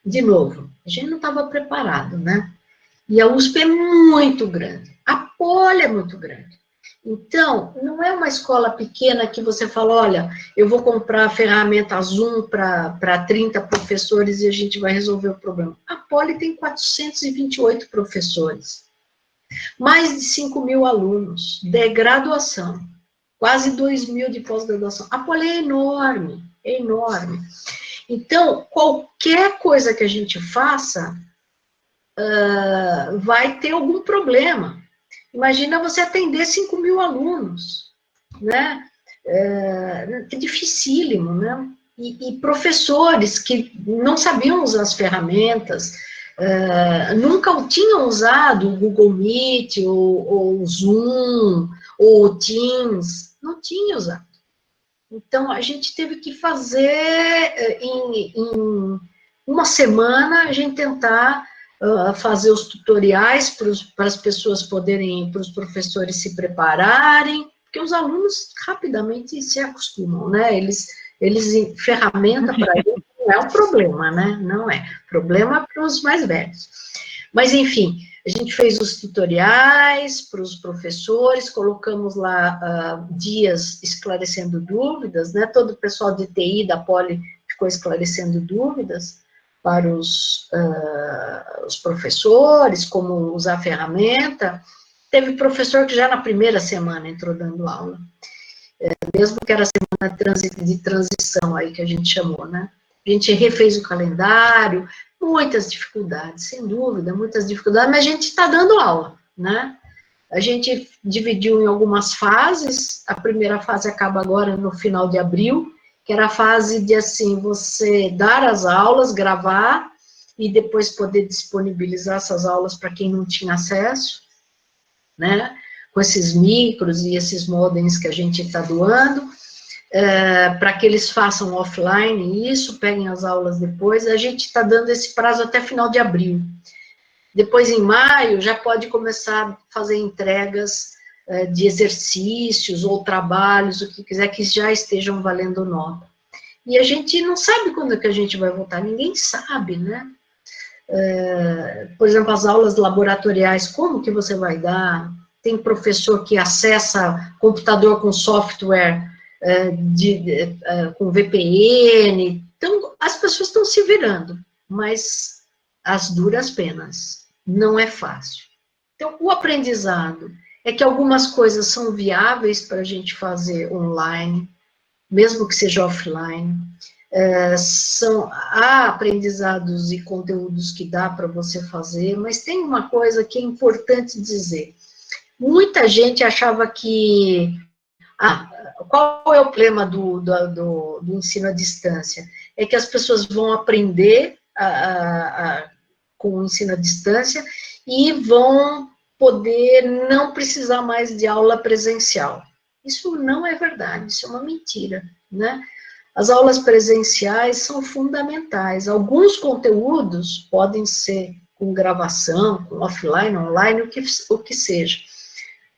de novo, a gente não estava preparado, né? E a USP é muito grande, a Poli é muito grande. Então, não é uma escola pequena que você fala, olha, eu vou comprar a ferramenta Zoom para 30 professores e a gente vai resolver o problema. A Poli tem 428 professores, mais de 5.000 alunos, de graduação, quase 2.000 de pós-graduação. A Poli é enorme, é enorme. Então, qualquer coisa que a gente faça, vai ter algum problema. Imagina você atender 5.000 alunos, né? É dificílimo, né? E professores que não sabiam usar as ferramentas, nunca tinham usado o Google Meet, ou o Zoom, ou o Teams, não tinha usado. Então, a gente teve que fazer, em uma semana, a gente tentar fazer os tutoriais para as pessoas poderem, para os professores se prepararem, porque os alunos rapidamente se acostumam, né? Eles ferramenta para eles não é um problema, né? Não é. Problema para os mais velhos. Mas, enfim, a gente fez os tutoriais para os professores, colocamos lá dias esclarecendo dúvidas, né? Todo o pessoal de TI da Poli ficou esclarecendo dúvidas para os professores, como usar a ferramenta. Teve professor que já na primeira semana entrou dando aula, mesmo que era a semana de transição aí que a gente chamou, né? A gente refez o calendário, muitas dificuldades, sem dúvida, muitas dificuldades, mas a gente está dando aula, né? A gente dividiu em algumas fases, a primeira fase acaba agora no final de abril, que era a fase de, assim, você dar as aulas, gravar, e depois poder disponibilizar essas aulas para quem não tinha acesso, né? Com esses micros e esses modems que a gente está doando, para que eles façam offline isso, peguem as aulas depois. A gente está dando esse prazo até final de abril. Depois, em maio, já pode começar a fazer entregas de exercícios ou trabalhos, o que quiser, que já estejam valendo nota. E a gente não sabe quando é que a gente vai voltar, ninguém sabe, né? Por exemplo, as aulas laboratoriais, como que você vai dar? Tem professor que acessa computador com software com VPN, então as pessoas estão se virando, mas as duras penas, não é fácil. Então, o aprendizado é que algumas coisas são viáveis para a gente fazer online, mesmo que seja offline. Há aprendizados e conteúdos que dá para você fazer, mas tem uma coisa que é importante dizer. Muita gente achava que... qual é o problema do ensino à distância? É que as pessoas vão aprender com o ensino à distância e vão poder não precisar mais de aula presencial. Isso não é verdade, isso é uma mentira, né? As aulas presenciais são fundamentais. Alguns conteúdos podem ser com gravação, com offline, online, o que seja.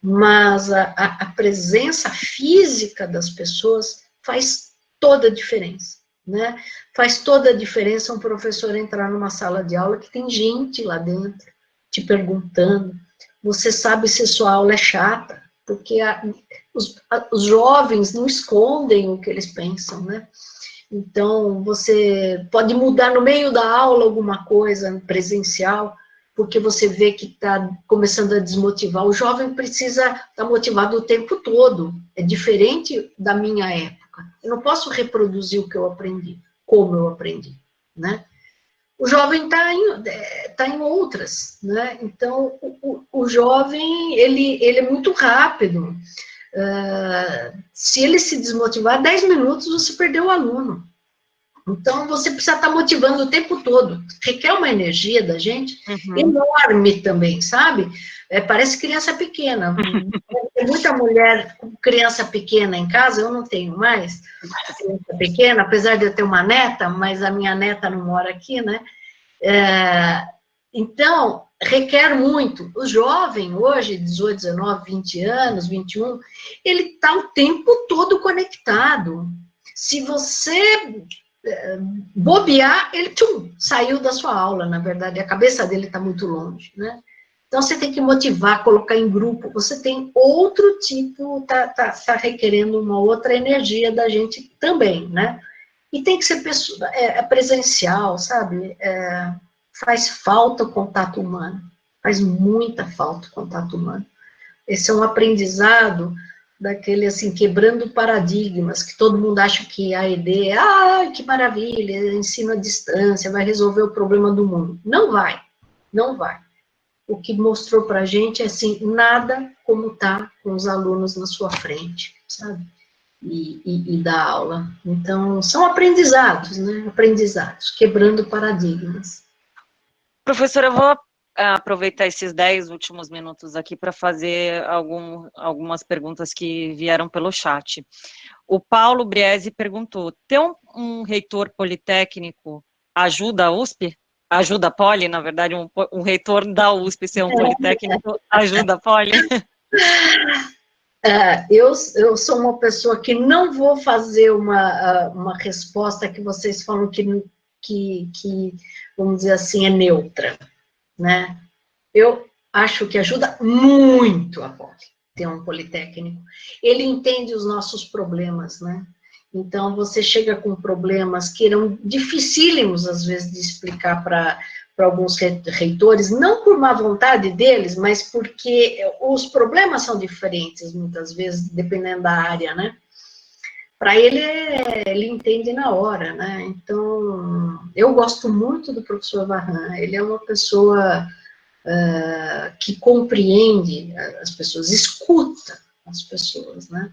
Mas a presença física das pessoas faz toda a diferença, né? Faz toda a diferença um professor entrar numa sala de aula que tem gente lá dentro te perguntando. Você sabe se sua aula é chata, porque os jovens não escondem o que eles pensam, né? Então, você pode mudar no meio da aula alguma coisa presencial, porque você vê que está começando a desmotivar. O jovem precisa estar motivado o tempo todo. É diferente da minha época. Eu não posso reproduzir o que eu aprendi, como eu aprendi, né? O jovem está em outras, né? Então, o jovem, ele é muito rápido. Se ele se desmotivar, 10 minutos você perdeu o aluno. Então, você precisa estar motivando o tempo todo. Requer uma energia da gente enorme também, sabe? Parece criança pequena. Tem muita mulher com criança pequena em casa, eu não tenho mais criança pequena, apesar de eu ter uma neta, mas a minha neta não mora aqui, né? Então, requer muito. O jovem, hoje, 18, 19, 20 anos, 21, ele está o tempo todo conectado. Se você bobear, ele saiu da sua aula, na verdade, a cabeça dele está muito longe, né? Então, você tem que motivar, colocar em grupo, você tem outro tipo, tá requerendo uma outra energia da gente também, né? E tem que ser presencial, sabe? Faz falta o contato humano, faz muita falta o contato humano. Esse é um aprendizado daquele, assim, quebrando paradigmas, que todo mundo acha que a ED que maravilha, ensino à distância, vai resolver o problema do mundo. Não vai, não vai. O que mostrou para a gente é, assim, nada como tá com os alunos na sua frente, sabe? E da aula. Então, são aprendizados, né? Aprendizados, quebrando paradigmas. Professora, eu vou aproveitar esses 10 últimos minutos aqui para fazer algumas perguntas que vieram pelo chat. O Paulo Briese perguntou, ter um reitor politécnico ajuda a USP? Ajuda a Poli, na verdade, um reitor da USP ser um politécnico ajuda a Poli? Eu sou uma pessoa que não vou fazer uma resposta que vocês falam que, vamos dizer assim, é neutra, né? Eu acho que ajuda muito a Poli, ter um politécnico. Ele entende os nossos problemas, né? Então, você chega com problemas que eram dificílimos, às vezes, de explicar para alguns reitores, não por má vontade deles, mas porque os problemas são diferentes, muitas vezes, dependendo da área, né? Para ele, ele entende na hora, né? Então, eu gosto muito do professor Varran, ele é uma pessoa que compreende as pessoas, escuta as pessoas, né?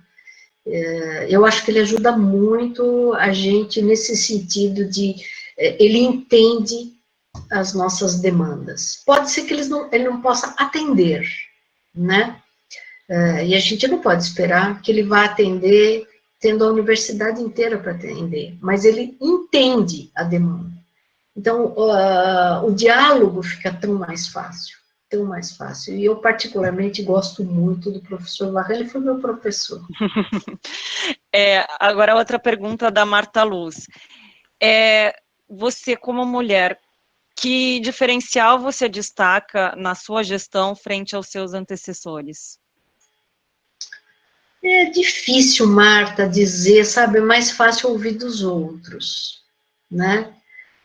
Eu acho que ele ajuda muito a gente nesse sentido de ele entende as nossas demandas. Pode ser que ele não possa atender, né? E a gente não pode esperar que ele vá atender tendo a universidade inteira para atender, mas ele entende a demanda. Então, o diálogo fica tão mais fácil, tão mais fácil. E eu, particularmente, gosto muito do professor Varela, ele foi meu professor. Agora, outra pergunta da Marta Luz. Você, como mulher, que diferencial você destaca na sua gestão frente aos seus antecessores? É difícil, Marta, dizer, sabe? É mais fácil ouvir dos outros, né?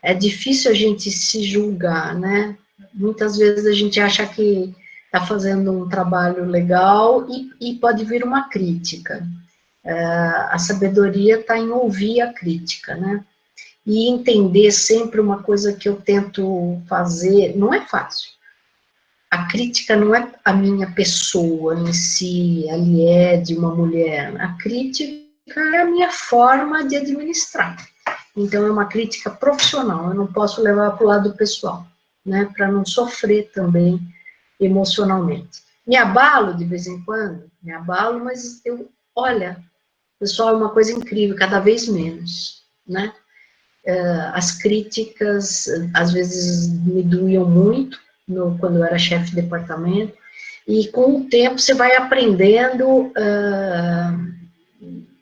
É difícil a gente se julgar, né? Muitas vezes a gente acha que está fazendo um trabalho legal e pode vir uma crítica. A sabedoria está em ouvir a crítica, né? E entender sempre uma coisa que eu tento fazer, não é fácil. A crítica não é a minha pessoa em si, ali é de uma mulher. A crítica é a minha forma de administrar. Então, é uma crítica profissional, eu não posso levar para o lado pessoal, né? Para não sofrer também emocionalmente. Me abalo de vez em quando, me abalo, mas olha, pessoal, é uma coisa incrível, cada vez menos, né? As críticas, às vezes, me doíam muito, quando eu era chefe de departamento, e com o tempo você vai aprendendo,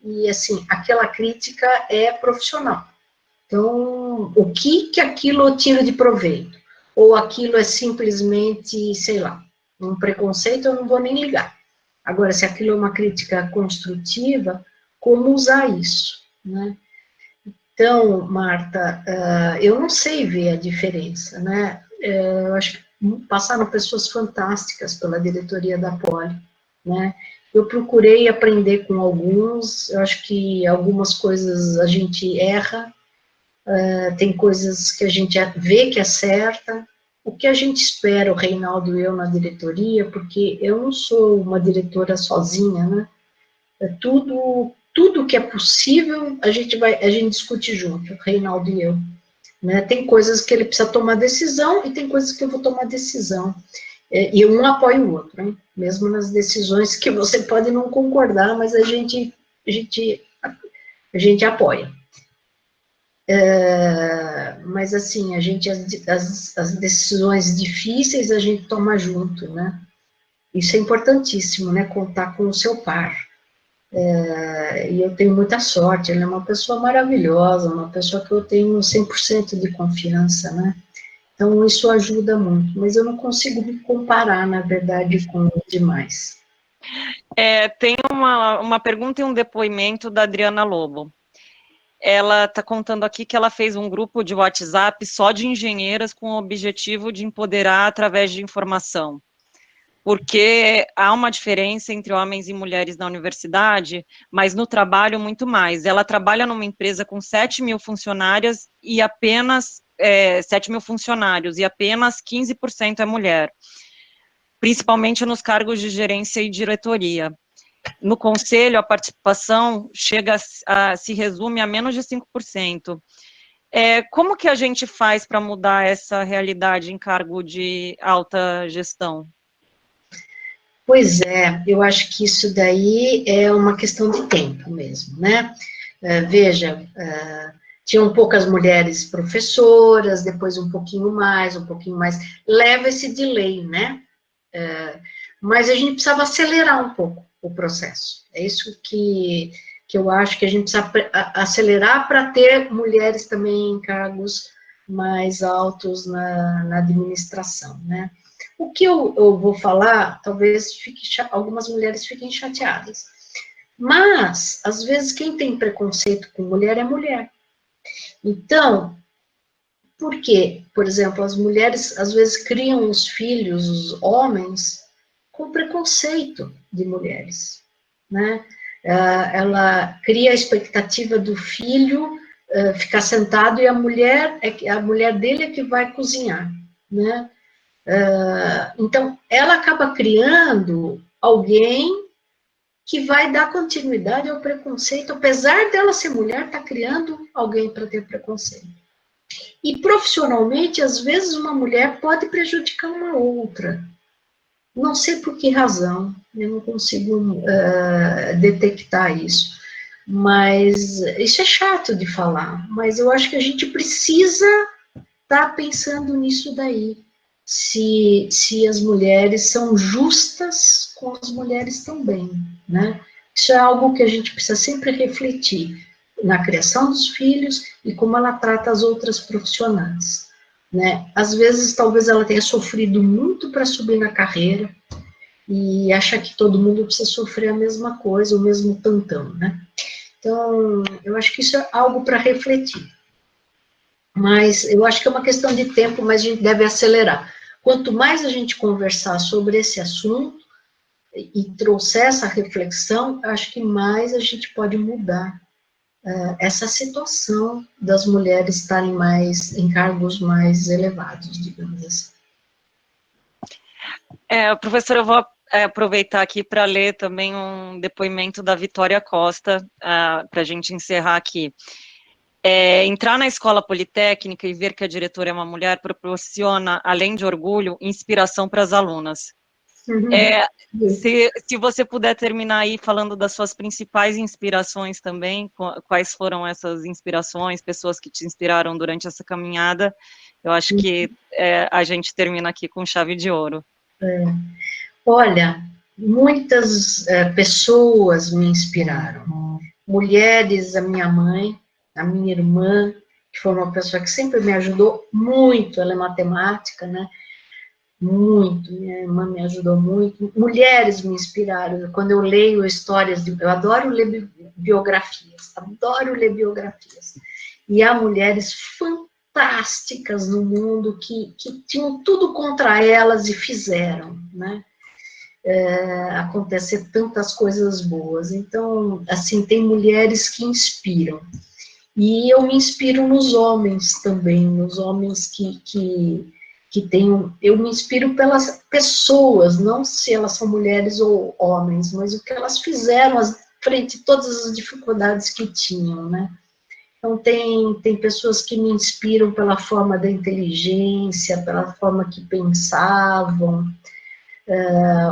e assim, aquela crítica é profissional. Então, o que aquilo eu tiro de proveito? Ou aquilo é simplesmente, sei lá, um preconceito, eu não vou nem ligar. Agora, se aquilo é uma crítica construtiva, como usar isso, né? Então, Marta, eu não sei ver a diferença, né? Eu acho que passaram pessoas fantásticas pela diretoria da Poli, né? Eu procurei aprender com alguns, eu acho que algumas coisas a gente erra, tem coisas que a gente vê que acerta. O que a gente espera, o Reinaldo e eu na diretoria, porque eu não sou uma diretora sozinha, né? Tudo que é possível, a gente discute junto, o Reinaldo e eu. Né? Tem coisas que ele precisa tomar decisão e tem coisas que eu vou tomar decisão. E um apoia o outro, hein? Mesmo nas decisões que você pode não concordar, mas a gente apoia. Mas assim, as decisões difíceis a gente toma junto, né? Isso é importantíssimo, né? Contar com o seu par. E eu tenho muita sorte, ela é uma pessoa maravilhosa, uma pessoa que eu tenho 100% de confiança, né? Então, isso ajuda muito, mas eu não consigo me comparar, na verdade, com os demais. Tem uma pergunta e um depoimento da Adriana Lobo. Ela está contando aqui que ela fez um grupo de WhatsApp só de engenheiras com o objetivo de empoderar através de informação. Porque há uma diferença entre homens e mulheres na universidade, mas no trabalho muito mais. Ela trabalha numa empresa com 7 mil funcionárias e apenas 7 mil funcionários e apenas 15% é mulher, principalmente nos cargos de gerência e diretoria. No conselho, a participação se resume a menos de 5%. Como que a gente faz para mudar essa realidade em cargo de alta gestão? Pois é, eu acho que isso daí é uma questão de tempo mesmo, né? Veja, tinham poucas mulheres professoras, depois um pouquinho mais, leva esse delay, né? Mas a gente precisava acelerar um pouco o processo. É isso que eu acho que a gente precisa acelerar para ter mulheres também em cargos mais altos na administração, né? O que eu vou falar, talvez algumas mulheres fiquem chateadas, mas, às vezes, quem tem preconceito com mulher é mulher. Então, por quê? Por exemplo, as mulheres, às vezes, criam os filhos, os homens, com preconceito de mulheres, né? Ela cria a expectativa do filho ficar sentado e a mulher dele é que vai cozinhar, né? Então, ela acaba criando alguém que vai dar continuidade ao preconceito, apesar dela ser mulher, está criando alguém para ter preconceito. E profissionalmente, às vezes, uma mulher pode prejudicar uma outra. Não sei por que razão, eu não consigo detectar isso. Mas isso é chato de falar, mas eu acho que a gente precisa estar pensando nisso daí. Se as mulheres são justas com as mulheres também, né? Isso é algo que a gente precisa sempre refletir na criação dos filhos e como ela trata as outras profissionais, né? Às vezes, talvez ela tenha sofrido muito para subir na carreira e acha que todo mundo precisa sofrer a mesma coisa, o mesmo tantão, né? Então, eu acho que isso é algo para refletir. Mas eu acho que é uma questão de tempo, mas a gente deve acelerar. Quanto mais a gente conversar sobre esse assunto e trouxer essa reflexão, acho que mais a gente pode mudar essa situação das mulheres estarem em cargos mais elevados, digamos assim. Professora, eu vou aproveitar aqui para ler também um depoimento da Vitória Costa, para a gente encerrar aqui. Entrar na escola politécnica e ver que a diretora é uma mulher proporciona, além de orgulho, inspiração para as alunas. Se você puder terminar aí falando das suas principais inspirações também, quais foram essas inspirações, pessoas que te inspiraram durante essa caminhada, eu acho que a gente termina aqui com chave de ouro. Olha, muitas pessoas me inspiraram. Mulheres, a minha mãe, a minha irmã, que foi uma pessoa que sempre me ajudou muito, ela é matemática, né? Muito, minha irmã me ajudou muito. Mulheres me inspiraram. Quando eu leio histórias, eu adoro ler biografias, adoro ler biografias. E há mulheres fantásticas no mundo que tinham tudo contra elas e fizeram, né? Acontecer tantas coisas boas. Então, assim, tem mulheres que inspiram. E eu me inspiro nos homens também, nos homens que tenham... Eu me inspiro pelas pessoas, não se elas são mulheres ou homens, mas o que elas fizeram frente a todas as dificuldades que tinham, né? Então, tem pessoas que me inspiram pela forma da inteligência, pela forma que pensavam.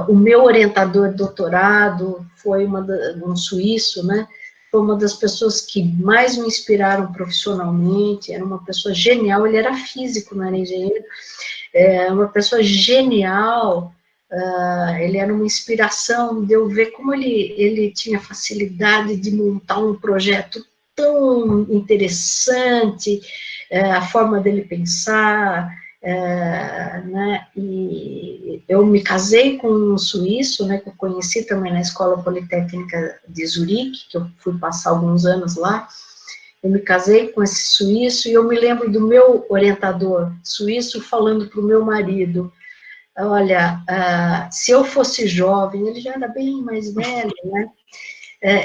O meu orientador de doutorado foi um suíço, né? Foi uma das pessoas que mais me inspiraram profissionalmente, era uma pessoa genial, ele era físico, não era engenheiro, uma pessoa genial, Ele era uma inspiração de eu ver como ele tinha facilidade de montar um projeto tão interessante, a forma dele pensar, né, e eu me casei com um suíço, né, que eu conheci também na Escola Politécnica de Zurique, que eu fui passar alguns anos lá. Eu me casei com esse suíço e eu me lembro do meu orientador suíço falando para o meu marido: olha, se eu fosse jovem, ele já era bem mais velho, né?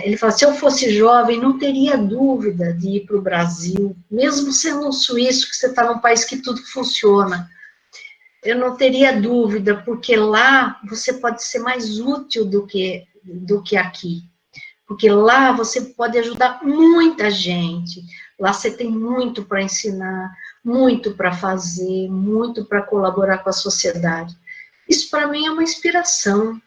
Ele falou: se eu fosse jovem, não teria dúvida de ir para o Brasil, mesmo sendo um suíço, que você está num país que tudo funciona. Eu não teria dúvida, porque lá você pode ser mais útil do que aqui. Porque lá você pode ajudar muita gente. Lá você tem muito para ensinar, muito para fazer, muito para colaborar com a sociedade. Isso para mim é uma inspiração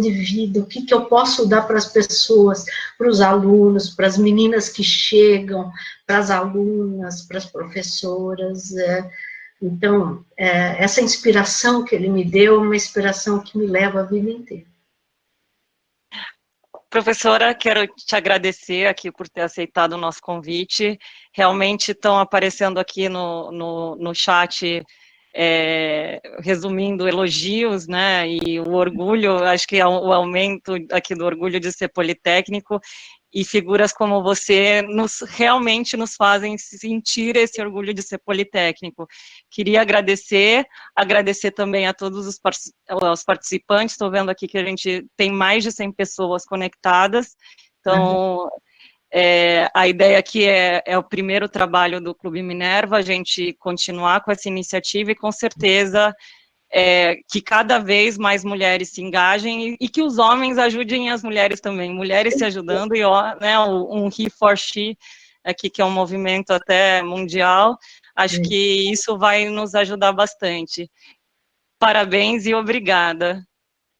de vida. O que eu posso dar para as pessoas, para os alunos, para as meninas que chegam, para as alunas, para as professoras. Então, essa inspiração que ele me deu é uma inspiração que me leva a vida inteira. Professora, quero te agradecer aqui por ter aceitado o nosso convite. Realmente estão aparecendo aqui no chat, resumindo, elogios, né, e o orgulho, acho que é o aumento aqui do orgulho de ser politécnico, e figuras como você realmente nos fazem sentir esse orgulho de ser politécnico. Queria agradecer também a todos os participantes. Estou vendo aqui que a gente tem mais de 100 pessoas conectadas, então a ideia aqui é o primeiro trabalho do Clube Minerva, a gente continuar com essa iniciativa e com certeza que cada vez mais mulheres se engajem e que os homens ajudem as mulheres também, mulheres se ajudando, e né, um He for She, aqui, que é um movimento até mundial, acho que isso vai nos ajudar bastante. Parabéns e obrigada.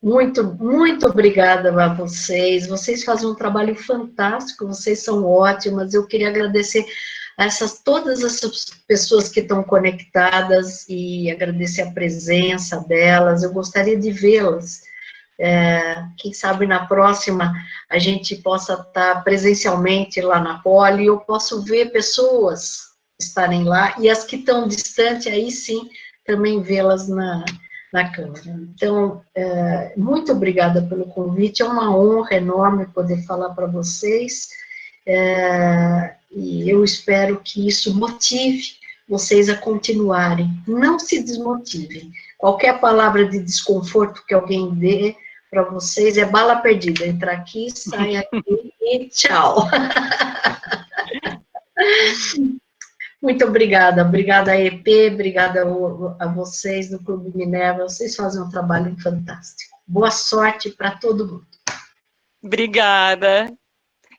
Muito, muito obrigada a vocês. Vocês fazem um trabalho fantástico, vocês são ótimas. Eu queria agradecer a todas essas pessoas que estão conectadas e agradecer a presença delas. Eu gostaria de vê-las. Quem sabe na próxima a gente possa estar presencialmente lá na Poli, e eu posso ver pessoas estarem lá, e as que estão distantes, aí sim, também vê-las na Câmara. Então, muito obrigada pelo convite, é uma honra enorme poder falar para vocês, e eu espero que isso motive vocês a continuarem, não se desmotivem. Qualquer palavra de desconforto que alguém dê para vocês é bala perdida, entra aqui, sai aqui e tchau. Muito obrigada a EP, obrigada a vocês do Clube Minerva, vocês fazem um trabalho fantástico. Boa sorte para todo mundo. Obrigada.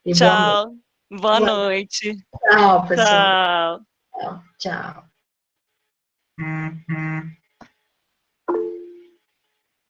E tchau. Boa noite. Tchau, pessoal. Tchau. Tchau.